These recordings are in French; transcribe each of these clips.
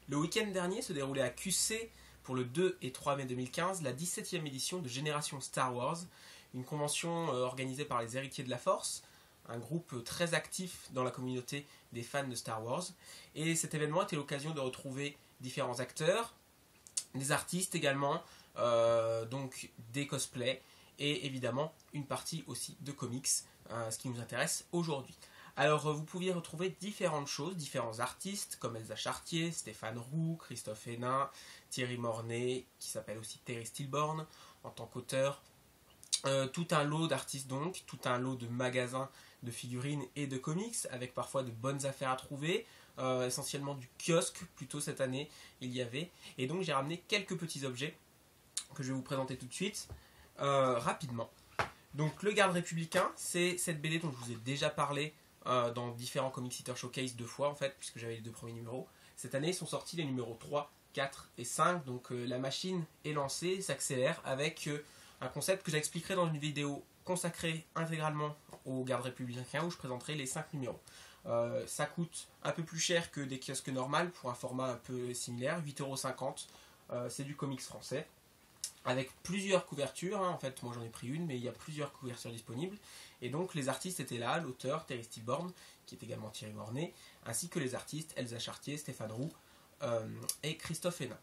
Le week-end dernier se déroulait à QC pour le 2 et 3 mai 2015 la 17e édition de Génération Star Wars, une convention organisée par les Héritiers de la Force, un groupe très actif dans la communauté des fans de Star Wars. Et cet événement était l'occasion de retrouver différents acteurs, des artistes également, donc des cosplays et évidemment une partie aussi de comics, ce qui nous intéresse aujourd'hui. Alors vous pouviez retrouver différentes choses, différents artistes comme Elsa Chartier, Stéphane Roux, Christophe Hénin, Thierry Mornay, qui s'appelle aussi Terry Stillborn en tant qu'auteur. Tout un lot d'artistes donc, tout un lot de magasins de figurines et de comics avec parfois de bonnes affaires à trouver, essentiellement du kiosque plutôt cette année il y avait. Et donc j'ai ramené quelques petits objets que je vais vous présenter tout de suite rapidement. Donc le Garde républicain, c'est cette BD dont je vous ai déjà parlé dans différents Comic Eater Showcase 2 fois en fait, puisque j'avais les 2 premiers numéros. Cette année sont sortis les numéros 3, 4 et 5, donc la machine est lancée, s'accélère avec un concept que j'expliquerai dans une vidéo consacrée intégralement au Garde républicain où je présenterai les 5 numéros. Ça coûte un peu plus cher que des kiosques normales pour un format un peu similaire, 8,50 €, c'est du comics français. Avec plusieurs couvertures, en fait moi j'en ai pris une mais il y a plusieurs couvertures disponibles et donc les artistes étaient là, l'auteur Terry Stillborn qui est également Thierry Mornay, ainsi que les artistes Elsa Chartier, Stéphane Roux et Christophe Hénin.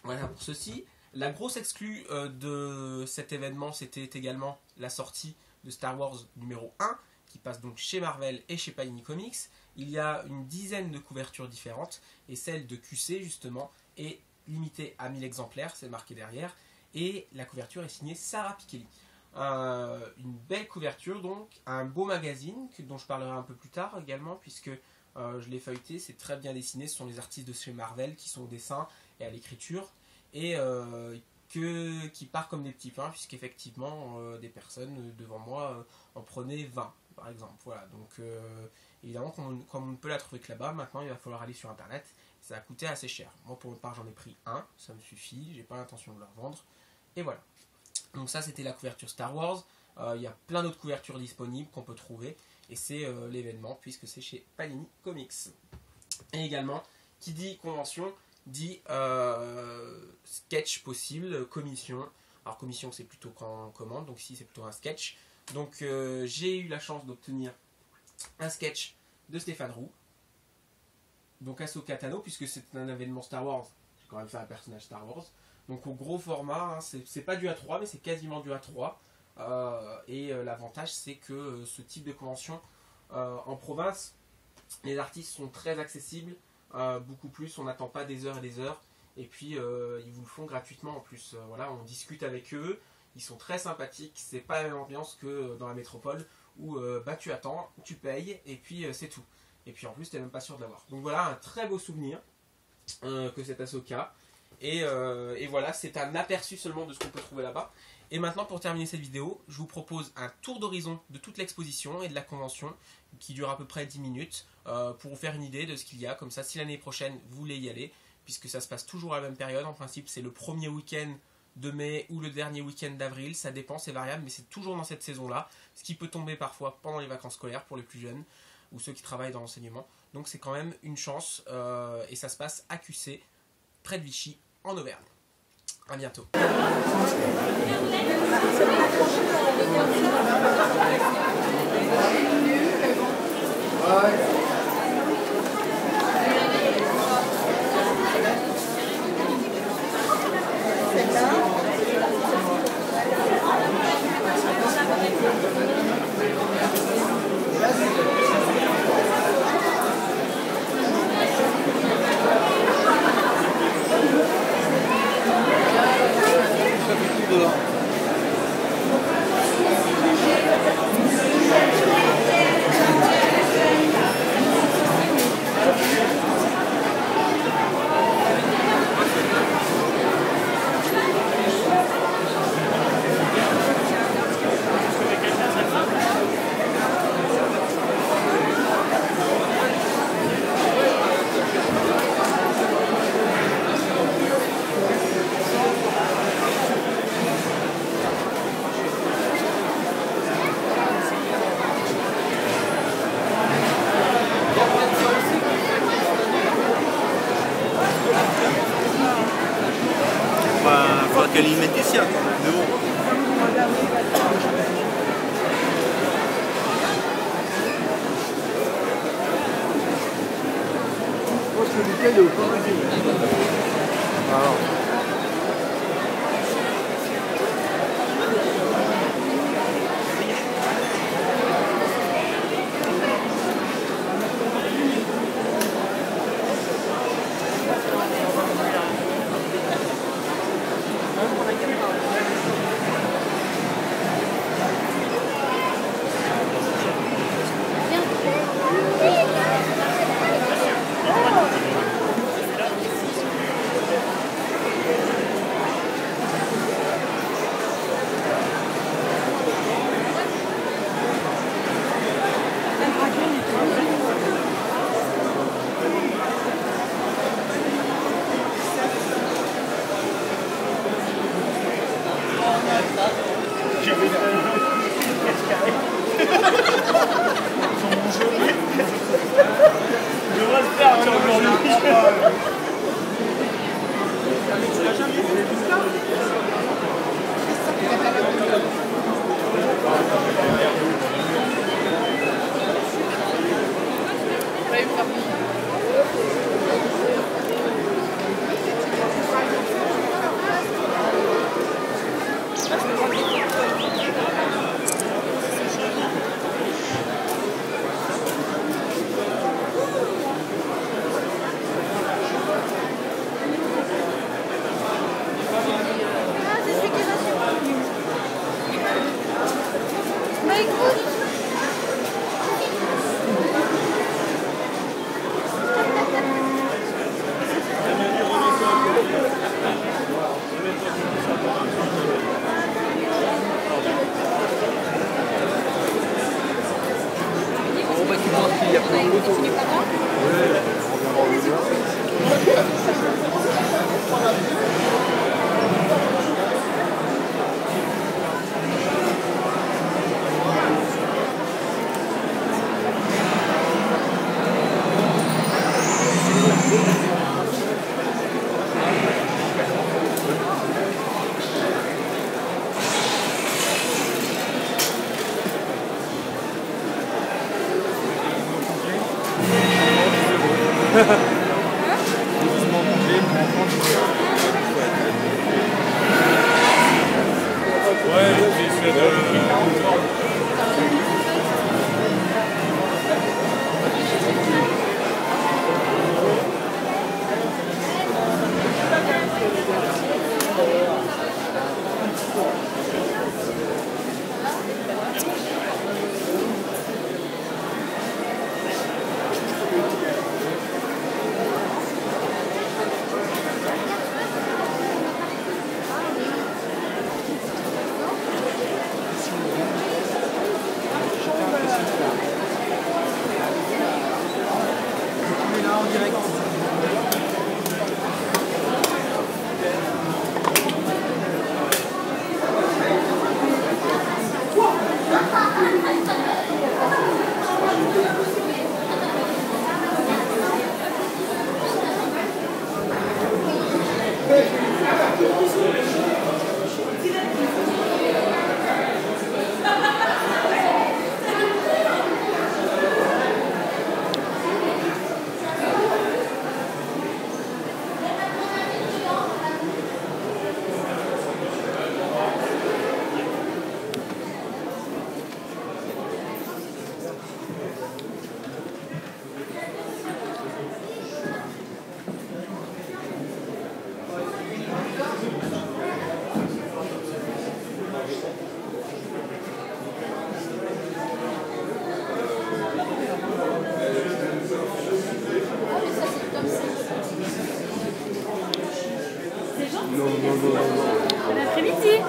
Voilà pour ceci. La grosse exclue de cet événement c'était également la sortie de Star Wars numéro 1 qui passe donc chez Marvel et chez Panini Comics. Il y a une dizaine de couvertures différentes et celle de QC justement est limitée à 1000 exemplaires, c'est marqué derrière. Et la couverture est signée Sarah Pikeli. Une belle couverture donc, un beau magazine dont je parlerai un peu plus tard également puisque je l'ai feuilleté, c'est très bien dessiné, ce sont les artistes de chez Marvel qui sont au dessin et à l'écriture et qui part comme des petits pains puisqu'effectivement des personnes devant moi en prenaient 20 par exemple. Voilà, donc évidemment comme on ne peut la trouver que là-bas, maintenant il va falloir aller sur internet, ça a coûté assez cher. Moi pour ma part j'en ai pris un, ça me suffit, j'ai pas l'intention de le revendre. Et voilà, donc ça c'était la couverture Star Wars, il y a plein d'autres couvertures disponibles qu'on peut trouver, et c'est l'événement puisque c'est chez Panini Comics. Et également, qui dit convention, dit sketch possible, commission. Alors commission c'est plutôt quand on commande, donc ici c'est plutôt un sketch. Donc j'ai eu la chance d'obtenir un sketch de Stéphane Roux, donc Ahsoka Tano, puisque c'est un événement Star Wars, j'ai quand même fait un personnage Star Wars. Donc au gros format, hein, c'est pas du A3 mais c'est quasiment du A3 et l'avantage c'est que ce type de convention en province, les artistes sont très accessibles, beaucoup plus, on n'attend pas des heures et des heures et puis ils vous le font gratuitement en plus, voilà, on discute avec eux, ils sont très sympathiques, c'est pas la même ambiance que dans la métropole où bah, tu attends, tu payes et puis c'est tout. Et puis en plus tu n'es même pas sûr de l'avoir. Donc voilà un très beau souvenir que cette Ahsoka. Et voilà, c'est un aperçu seulement de ce qu'on peut trouver là-bas. Et maintenant, pour terminer cette vidéo, je vous propose un tour d'horizon de toute l'exposition et de la convention qui dure à peu près 10 minutes pour vous faire une idée de ce qu'il y a. Comme ça, si l'année prochaine, vous voulez y aller, puisque ça se passe toujours à la même période. En principe, c'est le premier week-end de mai ou le dernier week-end d'avril. Ça dépend, c'est variable, mais c'est toujours dans cette saison-là. Ce qui peut tomber parfois pendant les vacances scolaires pour les plus jeunes ou ceux qui travaillent dans l'enseignement. Donc c'est quand même une chance et ça se passe à QC, près de Vichy, en Auvergne. A bientôt. qu'alimenticien, mais bon. Bon après-midi.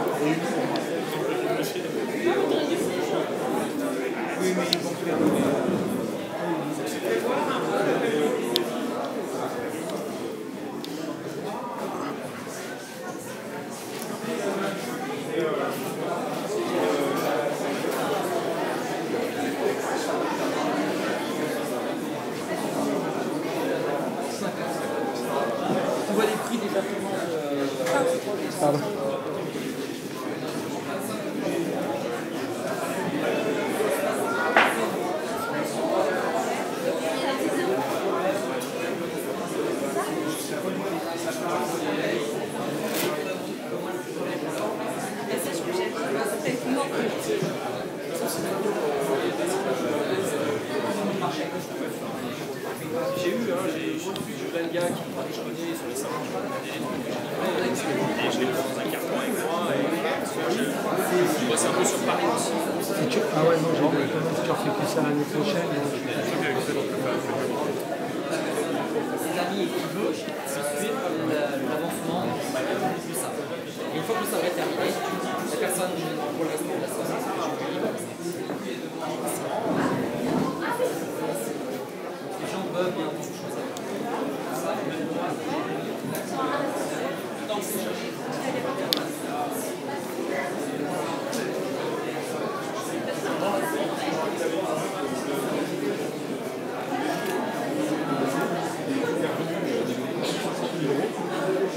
On voit les prix des appartements. Pardon. J'ai eu plein de gars qui je connais sur les salons, et je les prends dans un carton avec moi, et je bosse un peu sur Paris aussi. Ah ouais, non, j'ai tu refais plus ça l'année prochaine. Ses amis qui veut situer l'avancement plus simple. Et une fois que ça va être terminé, la personne pour le restant de la soirée, je suis libre. Les gens peuvent bien choisir.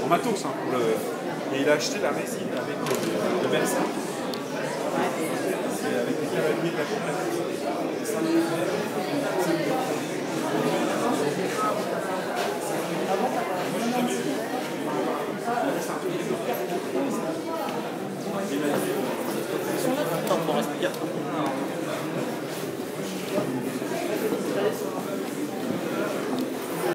En matos, hein, et il a acheté la résine avec le Versailles.